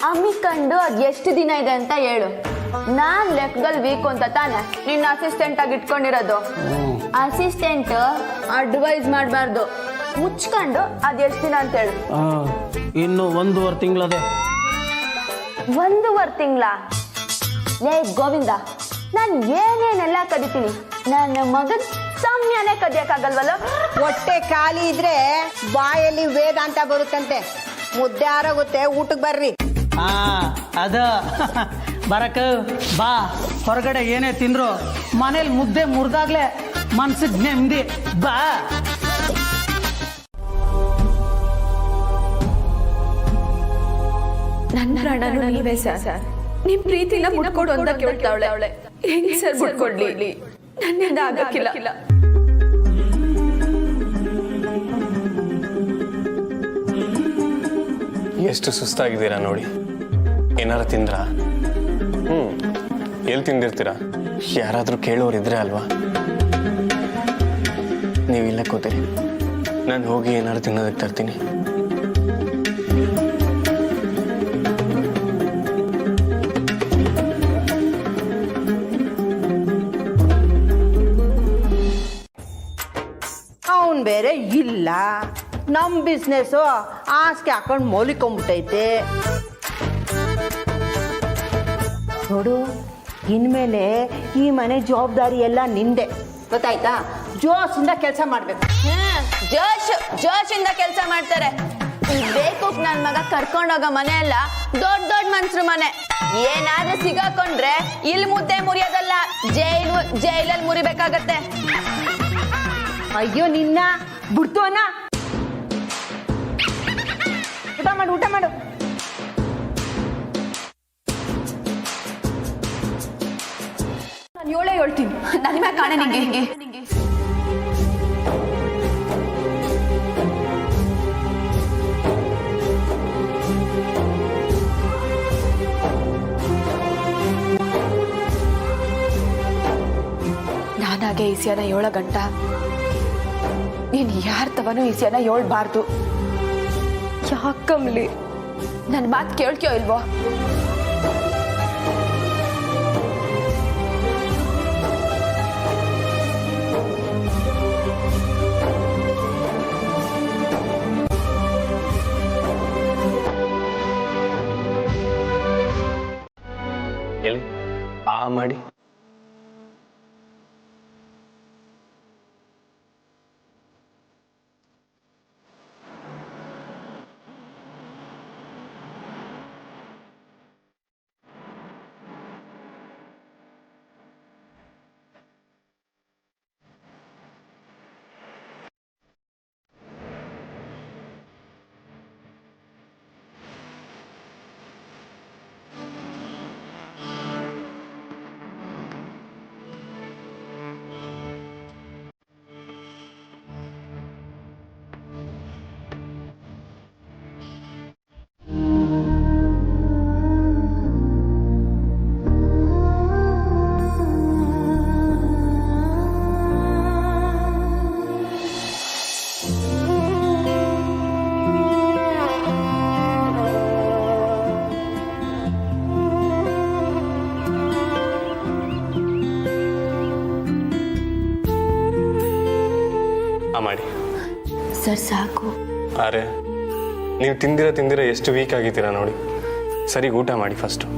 ಅಮ್ಮಿಕೊಂಡು ಅದು ಎಷ್ಟು ದಿನ ಇದೆ ಅಂತ ಹೇಳು. ನಾನ್ ಲೆಕ್ಕದಲ್ಲಿ ವೀಕ್ ಅಂತ ತಾನೆ ನಿನ್ನ ಅಸಿಸ್ಟೆಂಟ್ ಆಗಿ ಇಟ್ಕೊಂಡಿರೋದು. ಅಸಿಸ್ಟೆಂಟ್ ಅಡ್ವೈಸ್ ಮಾಡಬಾರ್ದು, ಮುಚ್ಕೊಂಡು ಅದು ಎಷ್ಟು ದಿನ ಅಂತ ಹೇಳು. ಇನ್ನು 1.5 ತಿಂಗಳದೆ. 1.5 ತಿಂಗಳ? ಲೇ ಗೋವಿಂದ, ನಾನು ಏನೇನೆಲ್ಲ ಕದಿತೀನಿ, ನನ್ನ ಮಗನ್ ಸಮಯನೇ ಕದಿಯಕ್ಕಾಗಲ್ವಲ್ಲ. ಹೊಟ್ಟೆ ಖಾಲಿ ಇದ್ರೆ ಬಾಯಲ್ಲಿ ವೇದಾಂತ ಬರುತ್ತಂತೆ. ಮುದ್ದೆ ಆರೋಗುತ್ತೆ, ಊಟಕ್ಕೆ ಬರ್ರಿ. ಅದ ಬರಕ ಬಾ. ಹೊರಗಡೆ ಏನೇ ತಿಂದ್ರು ಮನೇಲಿ ಮುದ್ದೆ ಮುರಿದಾಗ್ಲೇ ಮನ್ಸಿಗೆ ನೆಮ್ಮದಿ. ಬಾ. ನನ್ನ ಪ್ರಾಣನು ನೀವೇ ಸರ್. ನಿಮ್ ಪ್ರೀತಿನ ಮುಟ್ಕೊಡು ಅಂತ ಕೇಳ್ತಾವಳೆ. ಅವಳೆ ಹೆಂಗ್ ಸರ್ ಮುಟ್ಕೊಡ್ಲಿ? ನನ್ನಿಂದ ಆಗಕ್ಕಿಲ್ಲ. ಎಷ್ಟು ಸುಸ್ತಾಗಿದ್ದೀರಾ ನೋಡಿ. ಏನಾರ ತಿಂದ್ರಾ? ಎಲ್ಲಿ ತಿಂದಿರ್ತೀರಾ? ಯಾರಾದರೂ ಕೇಳೋರಿದ್ರೆ ಅಲ್ವಾ? ನೀವಿಲ್ಲ ಕೂತೀರಿ, ನಾನು ಹೋಗಿ ಏನಾರು ತಿನ್ನೋದಕ್ಕೆ ತರ್ತೀನಿ. ಅವನ್ ಬೇರೆ ಇಲ್ಲ. ನಮ್ ಬಿಸ್ನೆಸ್ಸು ಆಸ್ಕೆ ಹಾಕೊಂಡು ಮೌಲಿಕೊಂಬಿಟ್ಟೈತೆ ನೋಡು. ಇನ್ಮೇಲೆ ಈ ಮನೆ ಜವಾಬ್ದಾರಿ ಎಲ್ಲ ನಿಂದೆ, ಗೊತ್ತಾಯ್ತಾ? ಜೋಶಿಂದ ಕೆಲಸ ಮಾಡ್ಬೇಕು. ಜೋಶಿಂದ ಕೆಲಸ ಮಾಡ್ತಾರೆ. ಬೇಕು ನನ್ ಮಗ ಕರ್ಕೊಂಡೋಗೋ ಮನೆ ಅಲ್ಲ, ದೊಡ್ಡ ದೊಡ್ಡ ಮನ್ಸ್ರು ಮನೆ. ಏನಾದ್ರೂ ಸಿಗಾಕೊಂಡ್ರೆ ಇಲ್ಲಿ ಮುದ್ದೆ ಮುರಿಯೋದಲ್ಲ, ಜೈಲಲ್ಲಿ ಮುರಿಬೇಕಾಗತ್ತೆ. ಅಯ್ಯೋ ನಿನ್ನ ಬಿಡ್ತೋನ. ಊಟ ಮಾಡು, ಊಟ ಮಾಡು. ನಾನು ಹೇಳ್ತೀನಿ, ನನ್ನ ಮ್ಯಾಗ ಕಾಣೆ ನಿಂಗೆ. ನಾನಾಗೆ ಈಸಿಯಾನ 7 ಗಂಟ. ನೀನ್ ಯಾರ ತವನು ಈಸಿಯಾನ ಹೇಳ್ಬಾರ್ದು. ಯಾಕಮ್ಲಿ ನನ್ನ ಮಾತು ಕೇಳ್ಕ್ಯೋ ಇಲ್ವೋ? ಎಲ್ಲಿ ಮಾಡಿ ಸರ್ ಸಾಕು. ಅರೆ ನೀವು ತಿಂದಿರ ಎಷ್ಟು ವೀಕ್ ಆಗಿದ್ದೀರಾ ನೋಡಿ. ಸರಿ ಊಟ ಮಾಡಿ ಫಸ್ಟು.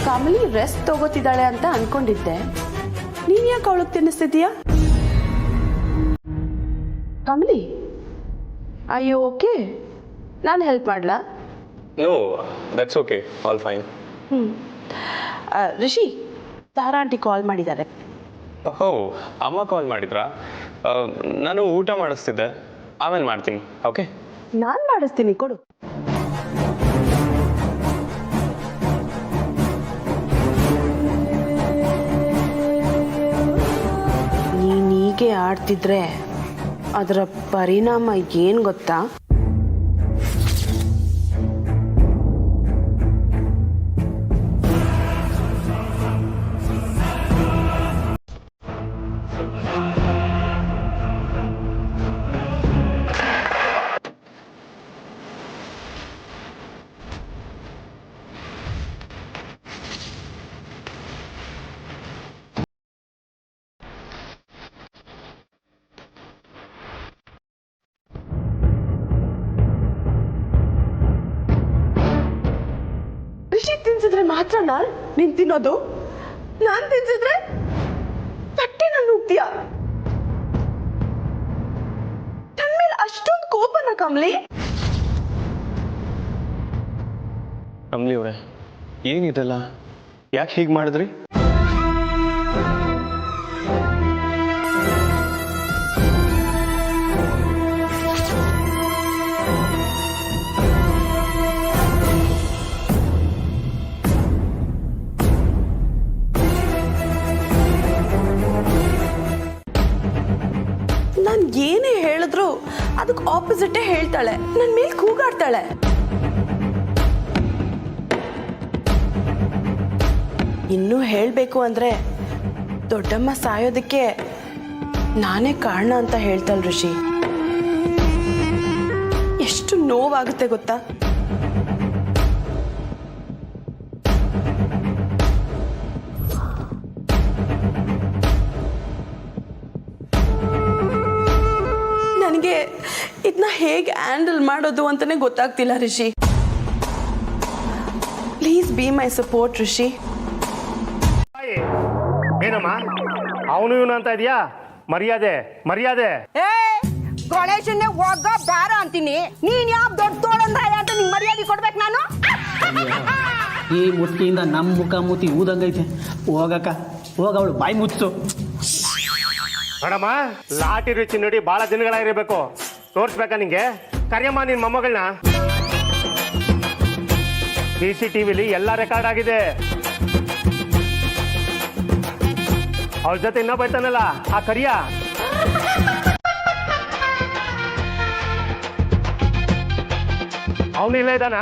ಕಮಲಿ ರೆಸ್ಟ್ ತಗೋತಿದ್ದಾಳೆ ಅಂತ ಅನ್ಕೊಂಡಿದ್ದೆ. ನೀನ್ ಯಾಕೆ ಅವಳಗ್ ತಿನ್ನಿಸ್ತಿದೀಯಾ? ಕಮಲಿ, ಅಯ್ಯೋ ಓಕೆ, ನಾನು ಹೆಲ್ಪ್ ಮಾಡ್ಲಾ? No, that's okay, all fine. Rishi, Tara aunty call ಮಾಡಿದ್ದಾರೆ. ಓಹೋ, ಅಮ್ಮ ಕಾಲ್ ಮಾಡಿದ್ರಾ? ನಾನು ಊಟ ಮಾಡಿಸ್ತಿದ್ದೆ, ಆಮೇಲೆ ಮಾಡ್ತೀನಿ. ಓಕೆ, ನಾನು ಮಾಡಿಸ್ತೀನಿ, ಕೊಡು. ಹೀಗೆ ಆಡ್ತಿದ್ರೆ ಅದರ ಪರಿಣಾಮ ಏನು ಗೊತ್ತಾ? ಋಷಿ ತಿನ್ಸಿದ್ರೆ ಮಾತ್ರ ನೀನ್ ತಿನ್ನೋದು, ನಾನ್ ತಿನ್ಸಿದ್ರೆ ತಟ್ಟೆ ನಾನು ಉಗ್ತೀಯ. ತನ್ಮೇಲೆ ಅಷ್ಟೊಂದು ಕೋಪನ ಕಮಲಿ? ಕಮಲಿ ಅವರೇ, ಏನಿದೆಲ್ಲ? ಯಾಕೆ ಹೀಗೆ ಮಾಡಿದ್ರಿ? ನಾನು ಏನೇ ಹೇಳಿದ್ರು ಅದಕ್ಕೆ ಆಪೋಸಿಟೇ ಹೇಳ್ತಾಳೆ, ನನ್ನ ಮೇಲೆ ಕೂಗಾಡ್ತಾಳೆ. ಇನ್ನೂ ಹೇಳಬೇಕು ಅಂದರೆ ದೊಡ್ಡಮ್ಮ ಸಾಯೋದಕ್ಕೆ ನಾನೇ ಕಾರಣ ಅಂತ ಹೇಳ್ತಾಳೆ ಋಷಿ. ಎಷ್ಟು ನೋವಾಗುತ್ತೆ ಗೊತ್ತಾ? ನನಗೆ ಇದನ್ನ ಹೇಗೆ ಹ್ಯಾಂಡಲ್ ಮಾಡೋದು ಅಂತಾನೆ ಗೊತ್ತಾಗ್ತಿಲ್ಲ ಋಷಿ. ಪ್ಲೀಸ್ ಬಿ ಮೈ ಸಪೋರ್ಟ್ ಋಷಿ. ಏನಮ್ಮ ಅವನು ಇವನು ಅಂತ ಇದೆಯಾ? ಮರ್ಯಾದೆ ಮರ್ಯಾದೆ. ಏ ಗಣೇಶನ್ನೇ ಹೋಗ ಬಾರ ಅಂತೀನಿ, ನೀನ್ ಯಾವ ದೊಡ್ಡ ತೋಳಂದ ಅಂತ ನಿಂಗೆ ಮರ್ಯಾದೆ ಕೊಡ್ಬೇಕು ನಾನು? ಈ ಮುಟ್ಟಿಯಿಂದ ನಮ್ಮ ಮುಖ ಮೂತಿ ಊದಂಗೈತೆ. ಹೋಗಕ್ಕ ಹೋಗ, ಅವಳು ಬಾಯಿ ಮುಚ್ಚು. ನೋಡಮ್ಮ, ಲಾಟಿ ರುಚಿ ನೋಡಿ ಬಹಳ ದಿನಗಳಾಗಿರ್ಬೇಕು. ತೋರಿಸ್ಬೇಕಾ ನಿಂಗೆ? ಕರಿಯಮ್ಮ ನಿನ್ ಮೊಮ್ಮಗಳನ್ನ. CCTVಲಿ ಎಲ್ಲ ರೆಕಾರ್ಡ್ ಆಗಿದೆ. ಅವ್ರ ಜೊತೆ ಇನ್ನೂ ಬರ್ತಾನಲ್ಲ ಆ ಕರಿಯ, ಅವನು ಇಲ್ಲ ಇದ್ದಾನ?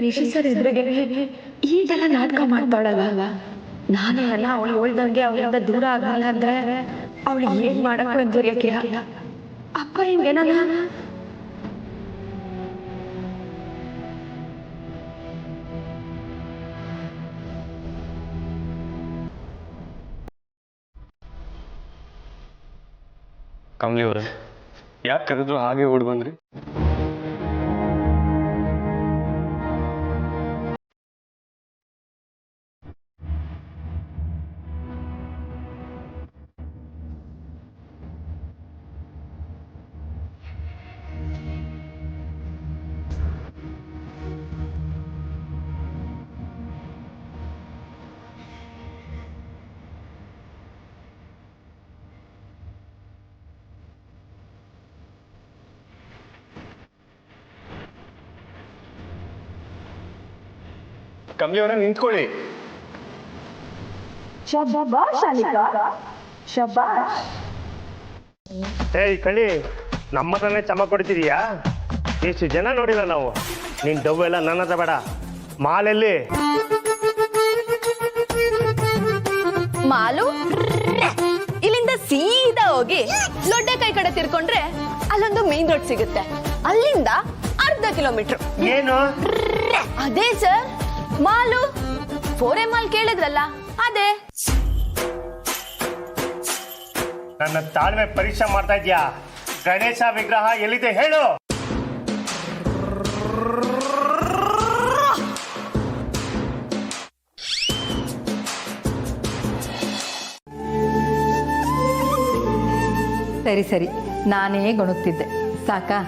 ರಿಷಿ ಸರ್ ಎದುರಿಗೆ ಈಗೆಲ್ಲ ನಾಟಕ ಮಾಡ್ತಾಳಲ್ಲ, ನಾನು ಎಲ್ಲ ಅವಳು ಹೇಳ್ದಂಗೆ ಅವಳಿಂದ ದೂರ ಆಗಲ್ಲ ಅಂದ್ರೆ ಅವಳು ಏನ್ ಮಾಡಕ್ಕೂ ಎಂದರಿಯಕ್ಕೆ ಅಪ್ಪ ಹಿಂಗೇನ? ಕಮಲಿ ಅವರೇ, ಯಾಕೆ ಕರೆದ್ರು ಹಾಗೆ ಓಡ್ ಬಂದ್ರಿ? ಕಮಲಿ ಅವರೇ, ನಿಂತ್ಕೊಳ್ಳಿ. ಏಯ್ ಕಳ್ಳಿ, ನಮ್ಮತ್ರನೇ ಚಮ ಕೊಡ್ತಿದೀಯಾ? ಎಷ್ಟು ಜನ ನೋಡಿಲ್ಲ ನಾವು. ನಿನ್ ಡವ್ ಎಲ್ಲ ನನ್ನ ಹತ್ರ ಬೇಡ. ಮಾಲೆಲ್ಲಿ? ಮಾಲು ಇಲ್ಲಿಂದ ಸೀದಾ ಹೋಗಿ ಲೊಡ್ಡೆ ಕೈ ಕಡೆ ತಿರ್ಕೊಂಡ್ರೆ ಅಲ್ಲೊಂದು ಮೇನ್ ರೋಡ್ ಸಿಗುತ್ತೆ. ಅಲ್ಲಿಂದ ಅರ್ಧ ಕಿಲೋಮೀಟರ್. ಏನು? ಅದೇ ಸರ್, ಮಾಲು. 4A ಮಾಲ್ ಕೇಳಿದ್ರಲ್ಲ, ಅದೇ. ನನ್ನ ತಾಳ್ಮೆ ಪರೀಕ್ಷೆ ಮಾಡ್ತಾ ಇದ್ಯಾ? ಗಣೇಶ ವಿಗ್ರಹ ಎಲ್ಲಿದೆ ಹೇಳು. ಸರಿ ಸರಿ, ನಾನೇ ಗೊಣಗ್ತಿದ್ದೆ ಸಾಕಾ?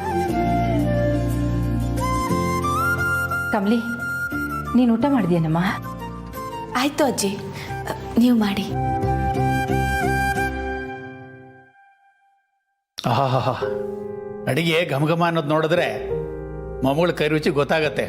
ಕಮಲಿ, ನೀನು ಊಟ ಮಾಡಿದ್ಯೇನಮ್ಮ? ಆಯ್ತು ಅಜ್ಜಿ, ನೀವು ಮಾಡಿ. ಆಹಾ, ಅಡಿಗೆ ಘಮಘಮ ಅನ್ನೋದು ನೋಡಿದ್ರೆ ಮೊಮ್ಮಗಳ ಕೈ ರುಚಿ ಗೊತ್ತಾಗತ್ತೆ.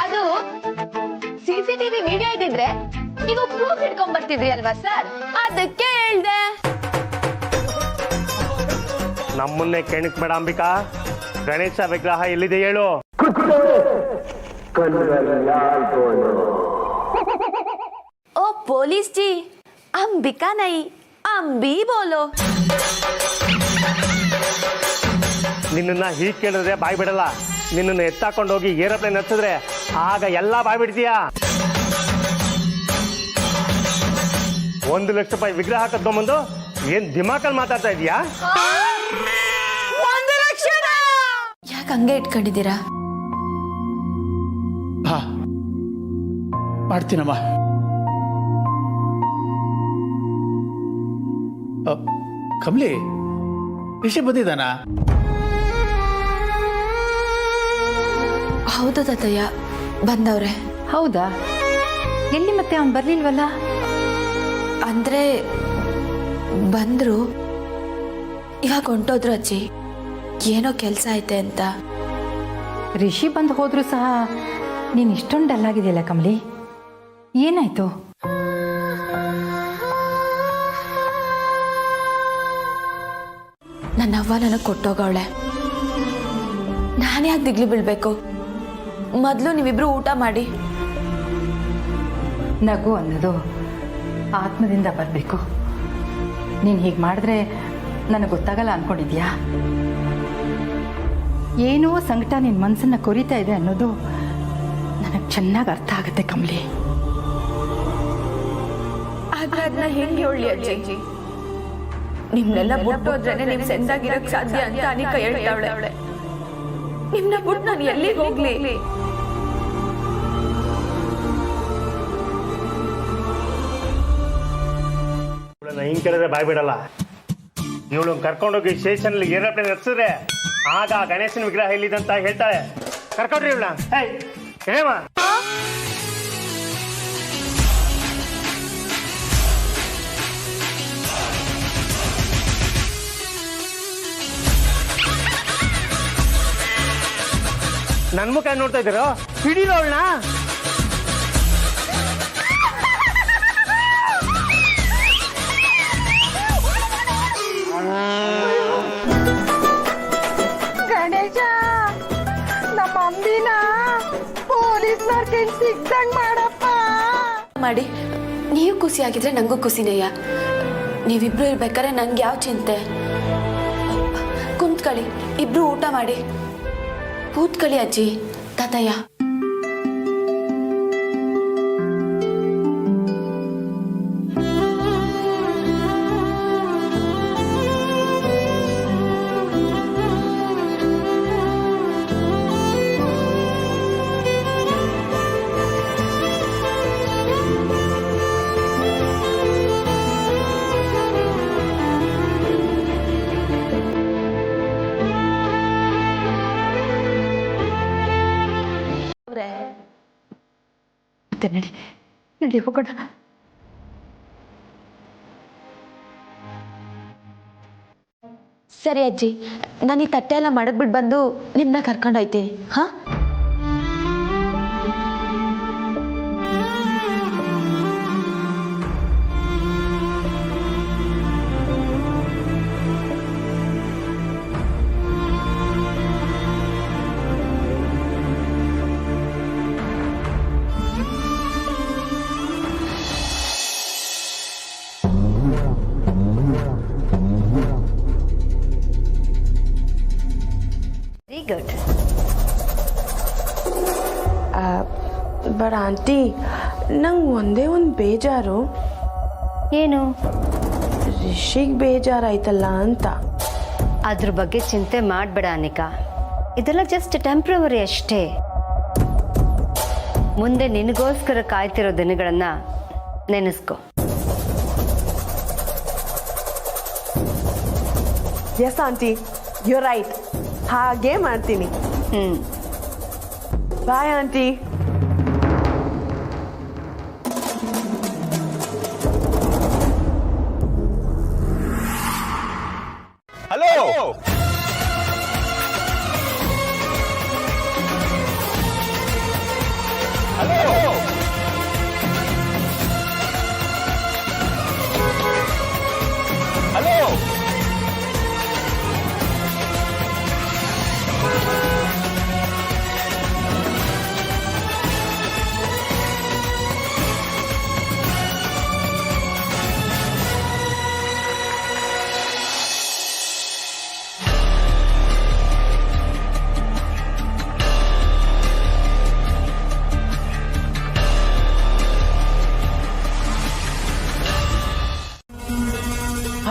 ಅದು CCTV ವಿಡಿಯೋ ಇದ್ದಿದ್ರೆ ನೀವು ಪ್ರೂಫ್ ಇಟ್ಕೊಂಡ್ ಬರ್ತಿದ್ರಿ ಅಲ್ವಾ ಸರ್, ಅದಕ್ಕೆ ಹೇಳ್ದೆ. ನಮ್ಮನ್ನೇ ಕೆಣಕ್ಬೇಡ ಅಂಬಿಕಾ. ಗಣೇಶ ವಿಗ್ರಹ ಎಲ್ಲಿದೆ ಹೇಳು. ओ पुलिस जी, अंबिका नहीं अंबी बोलो. ನಿನ್ನನ್ನ ಹೀಗೆ ಕೇಳಿದ್ರೆ ಬಾಯ್ ಬಿಡಲ್ಲ. ನಿನ್ನನ್ನು ಎತ್ತಾಕೊಂಡು ಹೋಗಿ ಏರೋಪ್ಲೇನ್ ಹತ್ತಿದ್ರೆ ಆಗ ಎಲ್ಲ ಬಾಯ್ ಬಿಡ್ತೀಯಾ. 1 ಲಕ್ಷ ರೂಪಾಯಿ ವಿಗ್ರಹ ಕದ್ಕೊಂಬಂದು ಏನ್ ದಿಮಾಕಲ್ಲಿ ಮಾತಾಡ್ತಾ ಇದೀಯಾ? 1 ಲಕ್ಷ ಯಾಕೆ ಹಂಗೆ ಇಟ್ಕೊಂಡಿದ್ದೀರಾ? ಹಾ, ಮಾಡ್ತೀನಮ್ಮ. ಕಮಲಿ, ರಿಷಿ ಬಂದಿದ್ದಾನ? ಹೌದು ತಾತಯ್ಯ, ಬಂದವ್ರೆ. ಹೌದಾ? ಎಲ್ಲಿ ಮತ್ತೆ ಅವ್ನು ಬರ್ಲಿಲ್ವಲ್ಲ? ಅಂದ್ರೆ ಬಂದ್ರು, ಇವಾಗ ಹೊಂಟೋದ್ರು ಅಜ್ಜಿ. ಏನೋ ಕೆಲಸ ಐತೆ ಅಂತ. ರಿಷಿ ಬಂದು ಹೋದ್ರೂ ಸಹ ನೀನು ಇಷ್ಟೊಂದು ಡಲ್ ಆಗಿದೆಯಲ್ಲ ಕಮಲಿ, ಏನಾಯ್ತು? ನನ್ನ ಅವ್ವ ನನಗೆ ಕೊಟ್ಟೋಗವಳೆ. ನಾನೇ ಯಾಕೆ ದಿಗ್ಲು ಬೀಳ್ಬೇಕು? ಮೊದಲು ನೀವಿಬ್ರು ಊಟ ಮಾಡಿ. ನಗು ಅನ್ನೋದು ಆತ್ಮದಿಂದ ಬರಬೇಕು. ನೀನು ಹೀಗೆ ಮಾಡಿದ್ರೆ ನನಗೆ ಗೊತ್ತಾಗಲ್ಲ ಅಂದ್ಕೊಂಡಿದ್ಯಾ? ಏನೋ ಸಂಕಟ ನಿನ್ನ ಮನಸ್ಸನ್ನು ಕೊರಿತಾ ಇದೆ ಅನ್ನೋದು ನನಗೆ ಚೆನ್ನಾಗಿ ಅರ್ಥ ಆಗುತ್ತೆ ಕಮಲಿ. ಆದ್ರೆ ಅದನ್ನ ಹೆಂಗೆ ಹೇಳಿ ಅಜ್ಜಿ? ನಿಮ್ನೆಲ್ಲ ಬಿಟ್ಟೋದ್ರೇನೆ ನೀವು ಸೆಂದಾಗಿರಕ್ ಸಾಧ್ಯ ಅಂತ ಅನಿಕಾ ಹೇಳ್ತಾವಳೆ. ನಿಮ್ನ ಬಿಟ್ಟು ನಾನು ಎಲ್ಲಿಗೆ ಹೋಗ್ಲಿ? ಹಿಂಗ್ ಕೇಳಿದ್ರೆ ಬಾಯ್ ಬಿಡಲ್ಲ. ಇವಳು ಕರ್ಕೊಂಡೋಗಿ ಸ್ಟೇಷನ್ ಏರೋಪ್ಲೇನ್ ಹತ್ತಿದ್ರೆ ಆಗ ಗಣೇಶನ ವಿಗ್ರಹ ಎಲ್ಲಿದಂತ ಹೇಳ್ತಾಳೆ. ಕರ್ಕೊಂಡ್ರಿ ಇವಳ. ಹೇಮ, ನನ್ ಮುಖ ನೋಡ್ತಾ ಇದ್ದೀರೋ? ಹಿಡೀರೋ ಅವಳನ್ನ. ಗಣೇಶ, ನಮ್ಮ ಅಂಬಿನ ಪೊಲೀಸ್ನವ್ರ ಕೈ ಸಿಗ್ದಂಗ್ ಮಾಡಪ್ಪ. ಮಾಡಿ. ನೀವು ಖುಷಿ ಆಗಿದ್ರೆ ನಂಗೂ ಖುಷಿನೇಯ. ನೀವಿಬ್ರು ಇರ್ಬೇಕಾದ್ರೆ ನಂಗೆ ಯಾವ ಚಿಂತೆ? ಕುಂತ್ಕೊಳ್ಳಿ, ಇಬ್ರು ಊಟ ಮಾಡಿ. ಕೂತ್ಕೊಳ್ಳಿ ಅಜ್ಜಿ, ತಾತಯ್ಯ. ನಡಿ ನಡಿ ಹೋಗೋಣ. ಸರಿ ಅಜ್ಜಿ, ನಾನು ಈ ತಟ್ಟೆ ಎಲ್ಲ ಮಡಗ್ಬಿಟ್ಟು ಬಂದು ನಿಮ್ಮನ್ನ ಕರ್ಕೊಂಡೋಯ್ತೀನಿ. ಹಾ, ಗುಡ್. ಬಟ್ ಆಂಟಿ, ನಂಗೆ ಒಂದೇ ಒಂದು ಬೇಜಾರು. ಏನು? ರಿಷಿಗೆ ಬೇಜಾರಾಯ್ತಲ್ಲ ಅಂತ. ಅದ್ರ ಬಗ್ಗೆ ಚಿಂತೆ ಮಾಡಬೇಡ ಅನಿಕಾ. ಇದೆಲ್ಲ ಜಸ್ಟ್ ಟೆಂಪ್ರವರಿ ಅಷ್ಟೇ. ಮುಂದೆ ನಿನಗೋಸ್ಕರ ಕಾಯ್ತಿರೋ ದಿನಗಳನ್ನು ನೆನೆಸ್ಕೊ. ಎಸ್ ಆಂಟಿ ಯು ರೈಟ್, ಹಾಗೆ ಮಾಡ್ತೀನಿ. Bye aunty. ಹಲೋ ಹಲೋ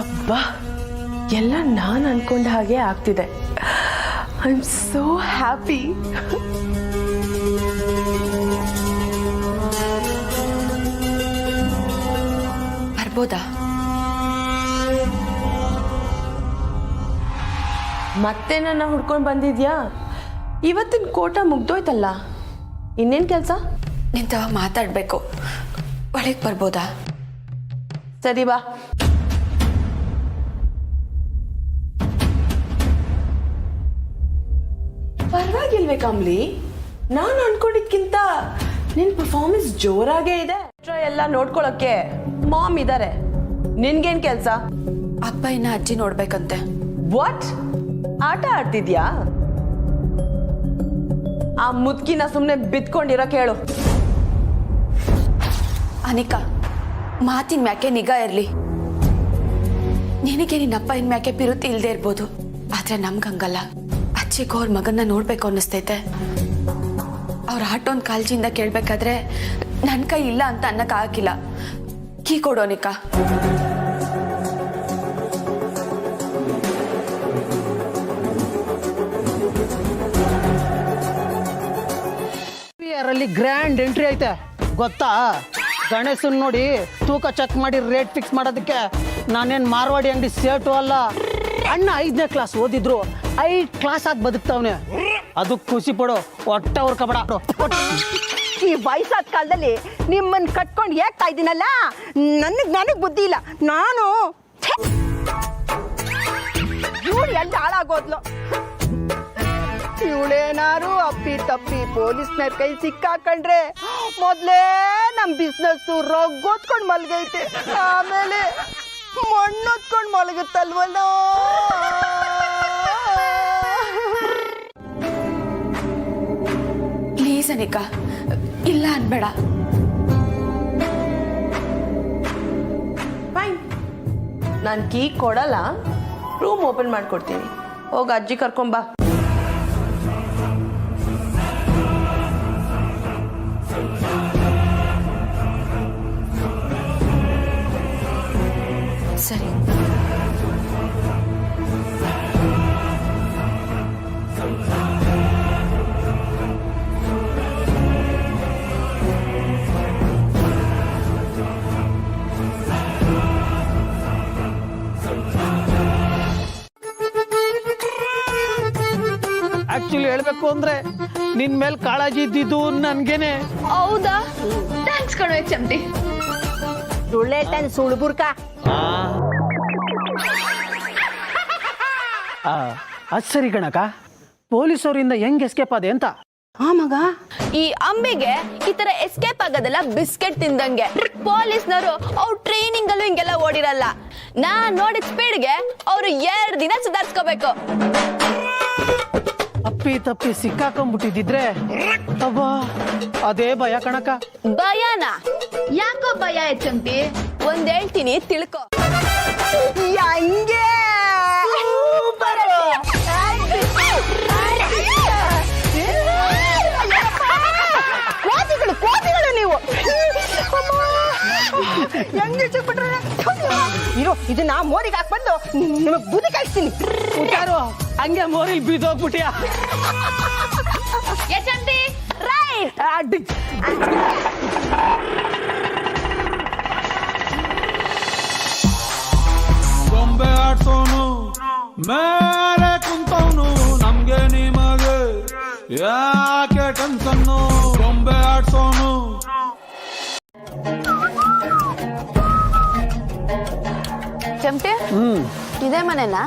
ಅಬ್ಬಾ, ಎಲ್ಲ ನಾನು ಅನ್ಕೊಂಡ ಹಾಗೆ ಆಗ್ತಿದೆ. I am so happy. ಬರ್ಬೋದಾ? ಮತ್ತೆ ನನ್ನ ಹುಡ್ಕೊಂಡು ಬಂದಿದ್ಯಾ? ಇವತ್ತಿನ ಕೋಟ ಮುಗ್ದೋಯ್ತಲ್ಲ, ಇನ್ನೇನು ಕೆಲಸ? ನಿಂತವ ಮಾತಾಡಬೇಕು, ಒಳಗೆ ಬರ್ಬೋದಾ? ಸರಿ ಬಾ. ಪರವಾಗಿಲ್ವೇ ಕಮ್ಲಿ? ನಾನು ಅನ್ಕೊಂಡಿದ್ಕಿಂತ ನಿನ್ ಪರ್ಫಾರ್ಮೆನ್ಸ್ ಜೋರಾಗೇ ಇದೆ. ಎಲ್ಲ ನೋಡ್ಕೊಳಕ್ಕೆ ಮಾಮ್ ಇದಾರೆ, ನಿನ್ಗೇನ್ ಕೆಲ್ಸ? ಅಪ್ಪ ಇನ್ನ ಅಜ್ಜಿ ನೋಡ್ಬೇಕಂತೆ. ವಾಟ್? ಆಟ ಆಡ್ತಿದ್ಯಾ? ಆ ಮುದ್ಕಿನ ಸುಮ್ನೆ ಬಿತ್ಕೊಂಡಿರೋ ಕೇಳು. ಅನಿಕಾ, ಮಾತಿನ ಮ್ಯಾಕೆ ನಿಗಾ ಇರ್ಲಿ. ನಿನಗೆ ನಿನ್ನಪ್ಪ ಇನ್ ಮ್ಯಾಕೆ ಪಿರುತಿ ಇಲ್ದೇ ಇರ್ಬೋದು, ಆದ್ರೆ ನಮ್ಗಂಗಲ್ಲ. ಅಜ್ಜಿಗೂ ಅವ್ರ ಮಗನ್ನ ನೋಡ್ಬೇಕು ಅನ್ನಿಸ್ತೈತೆ. ಅವ್ರ ಆಟೋನ್ ಕಾಳಜಿಯಿಂದ ಕೇಳ್ಬೇಕಾದ್ರೆ ನನ್ನ ಕೈ ಇಲ್ಲ ಅಂತ ಅನ್ನಕ್ಕಾಗಿಲ್ಲ. ಕೀ ಕೊಡೋ ನಿಕಾ. ಅಲ್ಲಿ ಗ್ರ್ಯಾಂಡ್ ಎಂಟ್ರಿ ಐತೆ ಗೊತ್ತಾ? ಗಣೇಶನ್ ನೋಡಿ ತೂಕ ಚೆಕ್ ಮಾಡಿ ರೇಟ್ ಫಿಕ್ಸ್ ಮಾಡೋದಕ್ಕೆ ನಾನೇನು ಮಾರ್ವಾಡಿ ಅಂಗಡಿ ಸೇಟು ಅಲ್ಲ. ಅಣ್ಣ 5ನೇ ಕ್ಲಾಸ್ ಓದಿದ್ರು 5 ಕ್ಲಾಸ್ ಆಗಿ ಬದುಕ್ತಾವನೆ. ಅದಕ್ಕೆ ಖುಷಿ ಪಡೋ, ಒಟ್ಟ ಅವ್ರ ಕಬಡ. ಈ ವಯಸ್ಸಾದ ಕಾಲದಲ್ಲಿ ನಿಮ್ಮನ್ನ ಕಟ್ಕೊಂಡು ಏಗ್ತಾ ಇದ್ದೀನಲ್ಲ, ನನಗ್ ಬುದ್ಧಿ ಇಲ್ಲ. ನಾನು ಇವಳು ಎಲ್ಲ ಹಾಳಾಗೋದ್ಲು. ಇವಳೇನಾರು ಅಪ್ಪಿ ತಪ್ಪಿ ಪೊಲೀಸ್ನವ್ರ ಕೈ ಸಿಕ್ಕಾಕೊಂಡ್ರೆ ಮೊದಲೇ ನಮ್ಮ ಬಿಸ್ನೆಸ್ ರೊಗ್ಗೋತ್ಕೊಂಡು ಮಲ್ಗೈತೆ, ಆಮೇಲೆ ಮಣ್ಣೊತ್ಕೊಂಡು ಮಲಗುತ್ತಲ್ವಲ್ಲ. ಪ್ಲೀಸ್ ಅನಿಕಾ, ಇಲ್ಲ ಅನ್ಬೇಡ. ಫೈನ್, ನಾನು ಕೀ ಕೊಡಲ್ಲ, ರೂಮ್ ಓಪನ್ ಮಾಡ್ಕೊಡ್ತೀನಿ. ಹೋಗ ಅಜ್ಜಿ ಕರ್ಕೊಂಬಾ. ಸರಿ. ಆಕ್ಚುಲಿ ಹೇಳ್ಬೇಕು ಅಂದ್ರೆ ನಿನ್ ಮೇಲೆ ಕಾಳಜಿ ಇದ್ದಿದ್ದು ನನ್ಗೇನೆ. ಹೌದಾ? ಥ್ಯಾಂಕ್ಸ್ ಕಣೋ ಚಂಟಿ. ಸುಳ್ಳೇಟನ್ ಸುಳ್ಬುರ್ಕ. ಅದ್ ಸರಿ ಕಣಕ, ಪೊಲೀಸವರಿಂದ ಹೆಂಗ್ ಎಸ್ಕೇಪ್ ಆದೆ ಅಂತ. ಮಗ, ಈ ಅಂಬಿಗೆ ಈ ತರ ಎಸ್ಕೇಪ್ ಆಗೋದಲ್ಲ ಬಿಸ್ಕೆಟ್ ತಿಂದಂಗೆ. ಪೊಲೀಸ್ನವರು ಅವ್ರ ಟ್ರೈನಿಂಗ್ ಅಲ್ಲೂ ಹಿಂಗೆಲ್ಲ ಓಡಿರಲ್ಲ. ನಾನ್ ನೋಡಿದ ಸ್ಪೀಡ್ಗೆ ಅವ್ರು 2 ದಿನ ಸುಧಾರಿಸ್ಕೋಬೇಕು. ಅಪ್ಪಿ ತಪ್ಪಿ ಸಿಕ್ಕಾಕೊಂಡ್ಬಿಟ್ಟಿದ್ರೆ ಅಬ್ಬಾ ಅದೇ ಭಯ ಕಣಕ. ಭಯನಾ? ಯಾಕೋ ಭಯ ಚಂಪಿ? ಒಂದ್ ಹೇಳ್ತೀನಿ ತಿಳ್ಕೊ. ಹಂಗೆ ಕೋತಿಗಳು ನೀವು. ಹೆಂಗೆ ಬಿಟ್ರೆ ಇರೋ ಇದನ್ನ ಮೋರಿಗೆ ಹಾಕ್ಬಂದು ನಿಮಗ್ ಬುದ್ಧಿ ಕಾಯಿಸ್ತೀನಿ. ಹುಷಾರು, ಹಂಗೆ ಮೋರಿಲ್ ಬಿದ್ದೋಗ್ಬಿಟ್ಯಾ? ಚಂಪಿ ರೈಟ್. ಗೊಂಬೆ ಆಡ್ಸೋನು ಮೇಲೆ ಕುಂತವನು ನಮ್ಗೆ ನಿಮಗೆ ಯಾಕೆ ಟೆನ್ಸನ್ನು ಗೊಂಬೆ ಆಡ್ಸೋನು. ಚಮಟೆ ಇದೇ ಮನೆನಾ?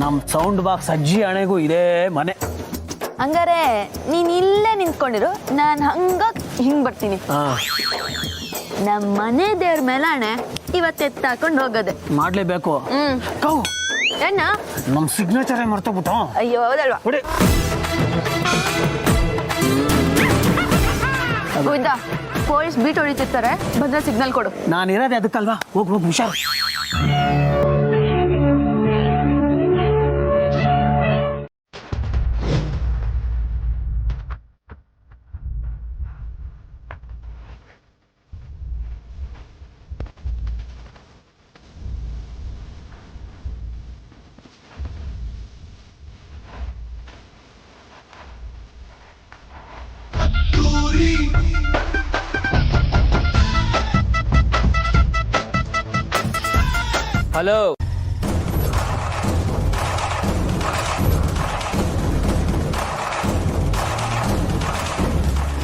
ನಮ್ಮ ಸೌಂಡ್ ಬಾಕ್ಸ್ ಅಜ್ಜಿ ಹಣೆಗೂ ಇದೇ ಮನೆ. ಹಂಗಾರೆ ನೀನ್ ಇಲ್ಲೇ ನಿಂತ್ಕೊಂಡಿರು, ನಾನು ಹಿಂಗ್ ಬರ್ತೀನಿ. ನಮ್ಮ ಮನೆ ದೇವ್ರ ಮೇಲಾಣೆ ಇವತ್ತು ಎತ್ತಾಕೊಂಡು ಹೋಗೋದೆ ಮಾಡ್ಲೇಬೇಕು. ಕೌ ಏನ ನಮ್ಮ ಸಿಗ್ನೇಚರೇ ಮರ್ತೋಗ್ಬಿಟ್ಟು. ಅಯ್ಯೋ ಹೌದಲ್ವಾ? ಹೌದಾ, ಪೊಲೀಸ್ ಬೀಟ್ ಹೊಡಿತಿರ್ತಾರೆ, ಬಂದ್ರೆ ಸಿಗ್ನಲ್ ಕೊಡು. ನಾನಿರೋದೆ ಅದಕ್ಕಲ್ವಾ, ಹೋಗಿ ಹುಷಾರು. ಹಲೋ,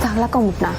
ತಗ್ಲಾಕೊಂಬಿಟ್ನಾ?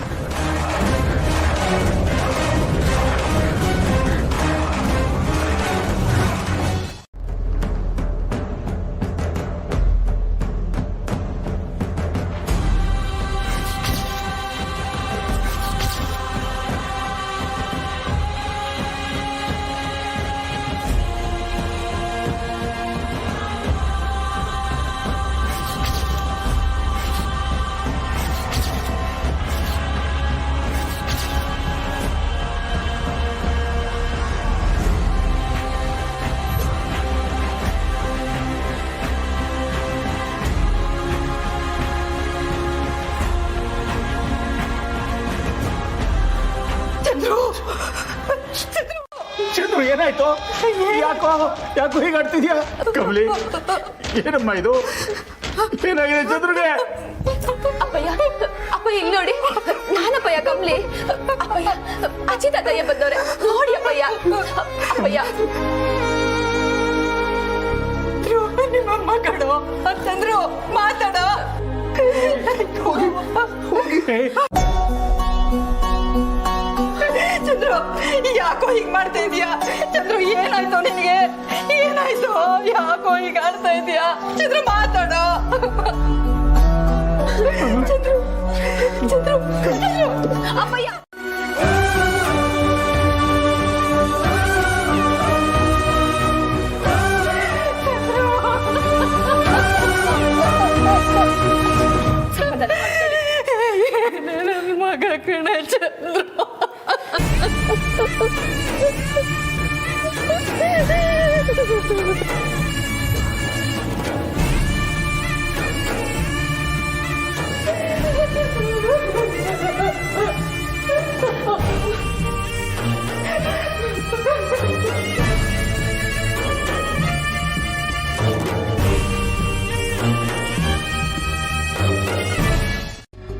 ಚಂದ್ರು ಏನಾಯ್ತು? ಯಾಕೋ ಹೀಗೆ ಆಡ್ತಿದ್ಯಾ? ಕಮಲಿ, ಏನಮ್ಮ ಇದು? ಏನಾಗಿದೆ ಚಂದ್ರುಗೆ? ಅಪ್ಪಯ್ಯ ಇಲ್ಲಿ ನೋಡಿ, ನಾನಪ್ಪಯ್ಯ ಕಮ್ಲಿ. ಅಪ್ಪಯ್ಯ ಅಜ್ಜಿ ತಾತಯ್ಯ ಬಂದವ್ರೆ, ನೋಡಿ ಅಪ್ಪಯ್ಯ. ಅಪ್ಪಯ್ಯ ನಿಮ್ಮಮ್ಮ ಕಣೋ ಅಂತಂದ್ರು, ಮಾತಾಡೋ. ಚಂದ್ರು, ಯಾಕೋ ಹೀಗ್ ಮಾಡ್ತಾ ಇದೀಯಾ? ಚಂದ್ರು, ಏನಾಯ್ತು ನಿನಗೆ? ಏನಾಯ್ತು? ಯಾಕೋ ಹೀಗ್ ಆಡ್ತಾ ಇದೀಯಾ? ಚಂದ್ರು, ಮಾತಾಡೋ. ಚಂದ್ರು, ಚಂದ್ರು, ಅಪ್ಪಯ್ಯ ನನ್ನ ಮಗ ಕಣ ಚಂದ್ರು.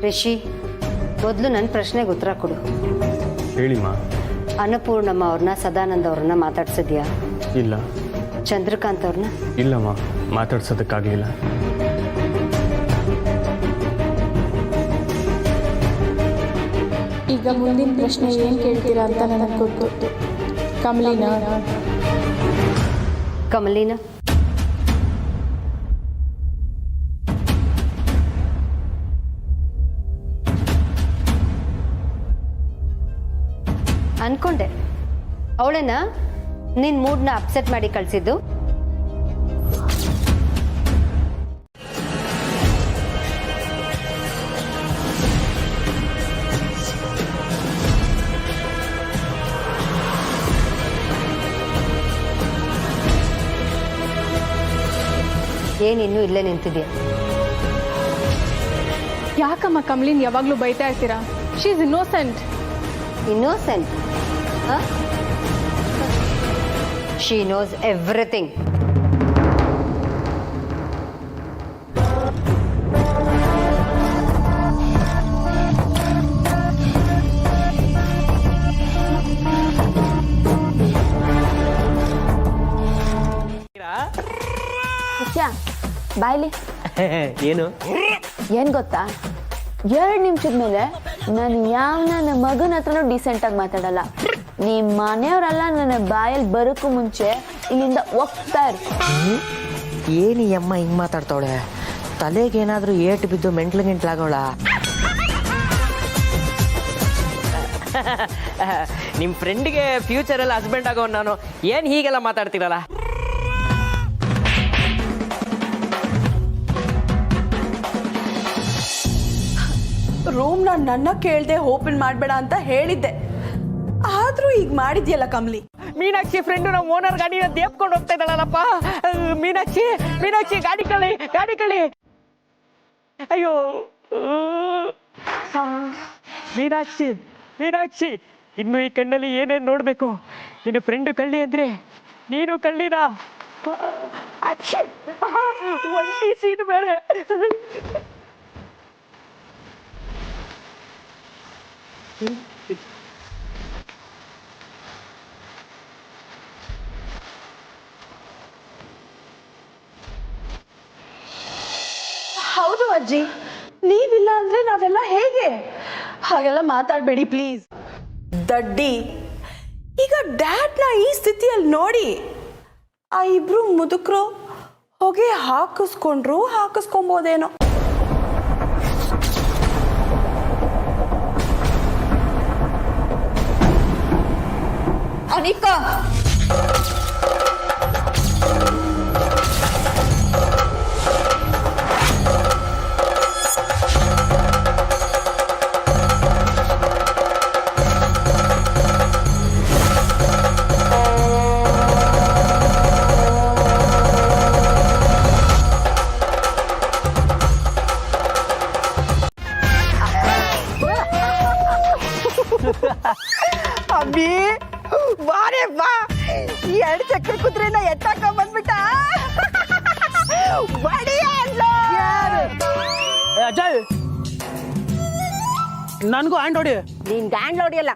ರಿಷಿ, ಮೊದಲು ನನ್ನ ಪ್ರಶ್ನೆಗೆ ಉತ್ತರ ಕೊಡು. ಹೇಳಿಮ್ಮ. ಅನ್ನಪೂರ್ಣಮ್ಮ ಅವ್ರನ್ನ, ಸದಾನಂದ ಅವ್ರನ್ನ ಮಾತಾಡ್ಸಿದ್ಯಾ? ಇಲ್ಲ. ಚಂದ್ರಕಾಂತ್ ಅವ್ರನ್ನ? ಇಲ್ಲಮ್ಮ, ಮಾತಾಡ್ಸೋದಕ್ಕಾಗಲಿಲ್ಲ. ಈಗ ಮುಂದಿನ ಪ್ರಶ್ನೆ ಏನು ಕೇಳ್ತೀರಾ ಅಂತ ನನಗೆ ಗೊತ್ತು. ಕಮಲಿನ ಅನ್ಕೊಂಡೆ ಅವಳೇನಾ ನಿನ್ ಮೂಡ್ನ ಅಪ್ಸೆಟ್ ಮಾಡಿ ಕಳ್ಸಿದ್ದು? ಏನಿನ್ನೂ ಇಲ್ಲೇ ನಿಂತಿದ್ಯಾ? ಯಾಕಮ್ಮ ಕಮಲಿನ್ ಯಾವಾಗಲೂ ಬೈತಾ ಇರ್ತೀರಾ? She is innocent. Innocent? She knows everything. ಛಾ ಬಾಯ್ಲಿ. ಏನು ಏನ್ ಗೊತ್ತಾ, 2 ನಿಮಿಷದ ಮೇಲೆ ನಾನು ನನ್ನ ಮಗನ ಹತ್ರನೂ ಡೀಸೆಂಟಾಗಿ ಮಾತಾಡಲ್ಲ. ನಿಮ್ಮ ಮನೆಯವರೆಲ್ಲ ನನ್ನ ಬಾಯಲ್ಲಿ ಬರೋಕ್ಕೂ ಮುಂಚೆ ಇಲ್ಲಿಂದ ಹೋಗ್ತಾ ಇರು. ಏನು ಈ ಅಮ್ಮ ಹಿಂಗೆ ಮಾತಾಡ್ತಾವಳೆ? ತಲೆಗೇನಾದರೂ ಏಟು ಬಿದ್ದು ಮೆಂಟ್ಲಾಗೋಳ? ನಿಮ್ಮ ಫ್ರೆಂಡಿಗೆ ಫ್ಯೂಚರಲ್ಲಿ ಹಸ್ಬೆಂಡ್ ಆಗೋ ನಾನು ಏನು ಹೀಗೆಲ್ಲ ಮಾತಾಡ್ತೀರಲ್ಲ? ರೂಮ್ನ ನನ್ನ ಕೇಳ್ದೆ ಓಪನ್ ಮಾಡಬೇಡ ಅಂತ ಹೇಳಿದ್ದೆ, ಆದ್ರೂ ಈಗ ಮಾಡಿದ್ಯಲ್ಲ ಕಮಲಿ. ಮೀನಾಕ್ಷಿ ಫ್ರೆಂಡು ನಮ್ಮ ಓನರ್ ಗಾಡಿನ ದೇಪ್ಕೊಂಡು ಹೋಗ್ತಾ ಇದ್ದಾಳಲ್ಲಪ್ಪ. ಮೀನಾಕ್ಷಿ ಮೀನಾಕ್ಷಿ ಗಾಡಿ ಕಳಿ. ಅಯ್ಯೋ ಮೀನಾಕ್ಷಿ ಇನ್ನು ಈ ಕಣ್ಣಲ್ಲಿ ಏನೇನು ನೋಡ್ಬೇಕು? ನಿನ್ನ ಫ್ರೆಂಡ್ ಕಳ್ಳಿ ಅಂದ್ರೆ ನೀನು ಕಳ್ಳಿರಾ? ಒಂಟಿ ಸೀನ್ ಬೇರೆ. ಹೌದು ಅಜ್ಜಿ, ನೀವಿಲ್ಲ ಅಂದ್ರೆ ನಾವೆಲ್ಲ ಹೇಗೆ? ಹಾಗೆಲ್ಲ ಮಾತಾಡಬೇಡಿ ಪ್ಲೀಸ್. ದಡ್ಡಿ, ಈಗ ಡ್ಯಾಡ್ನ ಈ ಸ್ಥಿತಿಯಲ್ಲಿ ನೋಡಿ ಆ ಇಬ್ರು ಮುದುಕರು ಹೊಗೆ ಹಾಕಿಸ್ಕೊಬೋದೇನೋ. ಅನಿಕಾ, ಅಬ್ಬಿ ಬಾರೆ ಬಾ, ಈ 2 ಚಕ್ರ ಕುದುರೆನ ಎತ್ತಾಕ ಬಂದ್ಬಿಟ್ಟ. ಅಜಯ್, ನನಗೂ ಹ್ಯಾಂಡ್ ಹೊಡಿ. ನೀನ್ ಡ್ಯಾಂಡ್ ಹೊಡಿಯಲ್ಲ.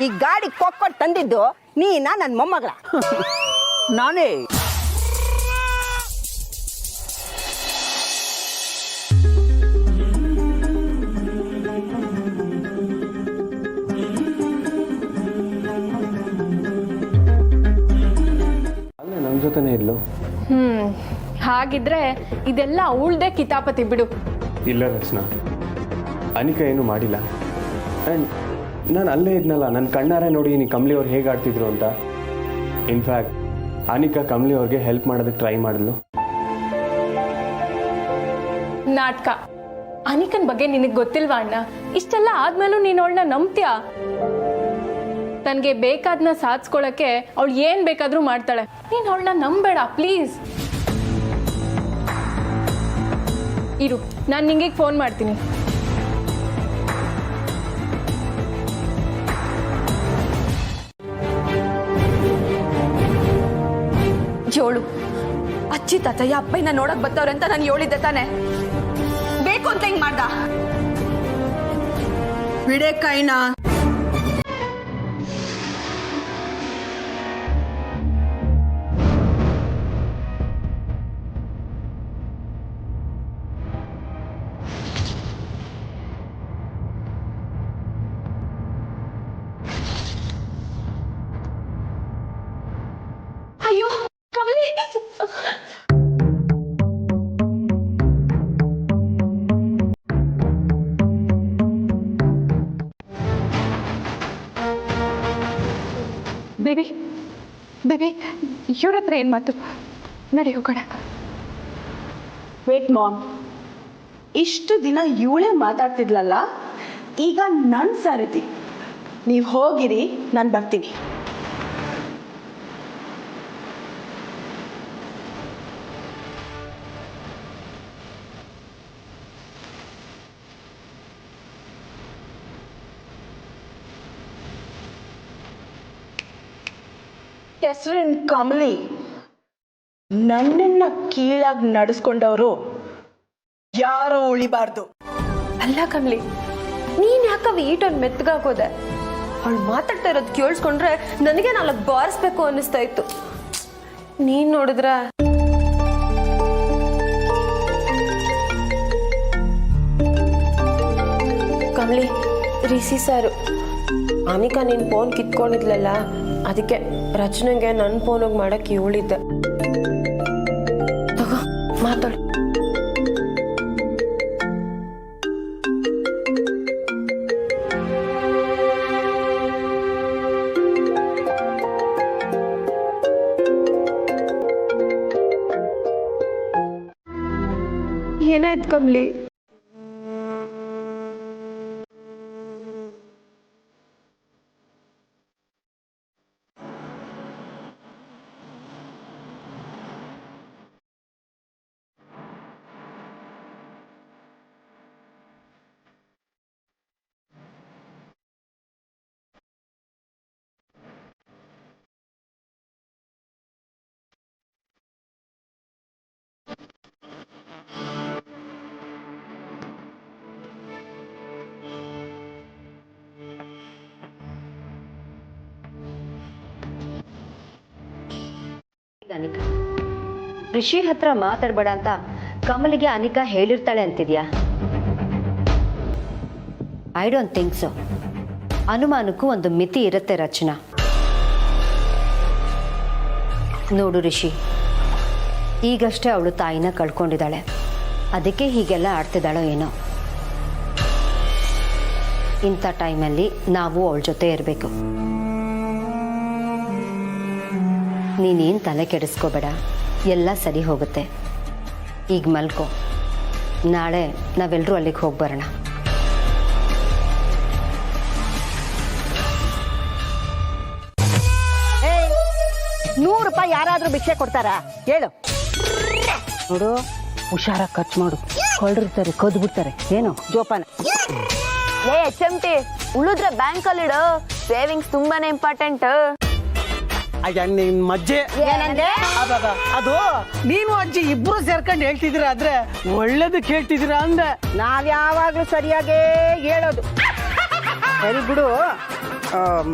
ಈ ಗಾಡಿ ಕೊಕ್ಕೊಟ್ಟು ತಂದಿದ್ದು ನೀನಾ ನನ್ನ ಮೊಮ್ಮಗಳ? ನಾನೇ. ನನ್ನ ಜೊತೆನೇ ಇದ್ಲು. ಹಾಗಿದ್ರೆ ಇದೆಲ್ಲ ಅವಳ್ದೇ ಕಿತಾಪತಿ ಬಿಡು. ಇಲ್ಲ ರಚನಾ, ಅನಿಕಾ ಏನು ಮಾಡಿಲ್ಲ. ಆ್ಯಂಡ್ ನಾನು ಅಲ್ಲೇ ಇದ್ನಲ್ಲ, ನನ್ನ ಕಣ್ಣಾರೆ ನೋಡಿ ನೀ ಕಮಲಿ ಅವ್ರು ಹೇಗೆ ಆಡ್ತಿದ್ರು ಅಂತ. ಇನ್ಫ್ಯಾಕ್ಟ್ ಅನಿಕಾ ಕಮಲಿ ಅವ್ರಿಗೆ ಹೆಲ್ಪ್ ಮಾಡೋದಕ್ಕೆ ಟ್ರೈ ಮಾಡಿದ್ಲು. ನಾಟಕ. ಅನಿಕನ್ ಬಗ್ಗೆ ನಿನಗೆ ಗೊತ್ತಿಲ್ವಾ ಅಣ್ಣ? ಇಷ್ಟೆಲ್ಲ ಆದ್ಮೇಲೂ ನೀನು ಅವಳನ್ನ ನಂಬ್ತೀಯಾ? ತನಗೆ ಬೇಕಾದ್ನ ಸಾಧಿಸ್ಕೊಳಕ್ಕೆ ಅವಳು ಏನ್ ಬೇಕಾದ್ರೂ ಮಾಡ್ತಾಳೆ. ನೀನು ಅವಳನ್ನ ನಂಬೇಡ ಪ್ಲೀಸ್. ಇರು, ನಾನು ನಿಂಗೆ ಫೋನ್ ಮಾಡ್ತೀನಿ. ಜೋಳು, ಅಜ್ಜಿ ತಾತಯ್ಯ ಅಪ್ಪಯ್ಯನ ನೋಡಕ್ ಬರ್ತಾವ್ರೆ ಅಂತ ನಾನು ಹೇಳಿದ್ದೆ ತಾನೆ. ಬೇಕು ಅಂತ ಹಿಂಗ್ ಮಾಡ್ದ? ಬಿಡೆ ಕೈನಾ. ಅಯ್ಯೋ ಕಮಲಿ, ಬೇಬಿ ಇವ್ರ ಹತ್ರ ಏನ್ ಮಾತು? ನಡಿ ಹೋಗೋಣ. ವೇಟ್ ಮಾಮ್, ಇಷ್ಟು ದಿನ ಇವಳೇ ಮಾತಾಡ್ತಿದ್ಲಲ್ಲ, ಈಗ ನನ್ನ ಸಾರಥಿ. ನೀವು ಹೋಗಿರಿ, ನಾನು ಬರ್ತೀನಿ. ಹೆಸರಿನ ಕಮಲಿ, ನನ್ನನ್ನ ಕೀಳಾಗಿ ನಡೆಸ್ಕೊಂಡವರು ಯಾರೋ ಉಳಿಬಾರ್ದು. ಅಲ್ಲ ಕಮಲಿ, ನೀನ್ ಯಾಕವ ಈಟೊಂದು ಮೆತ್ತಗಾಗೋದೆ? ಅವಳು ಮಾತಾಡ್ತಾ ಇರೋದು ಕೇಳಿಸ್ಕೊಂಡ್ರೆ ನನಗೆ 4 ಬಾರಿಸ್ಬೇಕು ಅನ್ನಿಸ್ತಾ ಇತ್ತು. ನೀನ್ ನೋಡಿದ್ರ ಕಮಲಿ, ರಿಷಿ ಸಾರು ಅನಿಕಾ ನಿನ್ ಫೋನ್ ಕಿತ್ಕೊಂಡಿದ್ಲಲ್ಲ, ಅದಕ್ಕೆ ರಚನೆಗೆ ನನ್ನ ಫೋನಿಗೆ ಮಾಡಕ್ಕೆ ಹೇಳಿದ್ದೆ. ತಗೋ ಮಾತಾಡು. ಏನಾಯ್ತು ಕಮಲಿ? ಅನಿಕಾ, ರಿಷಿ ಹತ್ರ ಮಾತಾಡ್ಬೇಡ ಅಂತ ಕಮಲಿಗೆ ಅನಿಕಾ ಹೇಳಿರ್ತಾಳೆ ಅಂತಿದ್ಯಾ? I don't think so. ಅನುಮಾನಕ್ಕೂ ಒಂದು ಮಿತಿ ಇರುತ್ತೆ ರಚನಾ. ನೋಡು ರಿಷಿ, ಈಗಷ್ಟೇ ಅವಳು ತಾಯಿನ ಕಳ್ಕೊಂಡಿದ್ದಾಳೆ, ಅದಕ್ಕೆ ಹೀಗೆಲ್ಲ ಆಡ್ತಿದ್ದಾಳೋ ಏನೋ. ಇಂಥ ಟೈಮಲ್ಲಿ ನಾವು ಅವಳ ಜೊತೆ ಇರಬೇಕು. ನೀನೇನು ತಲೆ ಕೆಡಿಸ್ಕೋಬೇಡ, ಎಲ್ಲ ಸರಿ ಹೋಗುತ್ತೆ. ಈಗ ಮಲ್ಕೋ, ನಾಳೆ ನಾವೆಲ್ಲರೂ ಅಲ್ಲಿಗೆ ಹೋಗಿ ಬರೋಣ. ₹100 ಯಾರಾದ್ರೂ ಭಿಕ್ಷೆ ಕೊಡ್ತಾರಾ ಹೇಳು? ನೋಡು, ಹುಷಾರಾಗಿ ಖರ್ಚು ಮಾಡು. ಕೊಳ್ಳಿರ್ತಾರೆ, ಕದ್ದು ಬಿಡ್ತಾರೆ. ಏನು ಜೋಪಾನ. ಲೇ HMT, ಉಳಿದ್ರೆ ಬ್ಯಾಂಕಲ್ಲಿಡು. ಸೇವಿಂಗ್ಸ್ ತುಂಬಾನೇ ಇಂಪಾರ್ಟೆಂಟ್. ಅಯ್ಯ ನಿನ್ ಮಜ್ಜೆ ಏನಂದ್ರೆ? ಅದು ನೀನು ಅಜ್ಜಿ ಇಬ್ರು ಸೇರ್ಕೊಂಡು ಹೇಳ್ತಿದ್ದೀರಾ ಆದ್ರೆ ಒಳ್ಳೇದಕ್ಕೆ ಹೇಳ್ತಿದ್ದೀರಾ ಅಂದೆ. ನಾವ್ ಯಾವಾಗ್ಲೂ ಸರಿಯಾಗೇ ಹೇಳೋದು. ಸರಿ ಬಿಡು,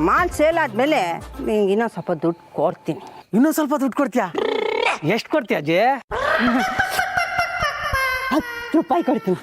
ಮಾಲ್ ಸೇಲ್ ಆದ್ಮೇಲೆ ನಿಂಗೆ ಇನ್ನೊಂದು ಸ್ವಲ್ಪ ದುಡ್ಡು ಕೊಡ್ತೀನಿ. ಇನ್ನೂ ಸ್ವಲ್ಪ ದುಡ್ಡು ಕೊಡ್ತೀಯಾ? ಎಷ್ಟು ಕೊಡ್ತೀಯ ಅಜ್ಜಿ? ₹10 ಕೊಡ್ತೀನಿ.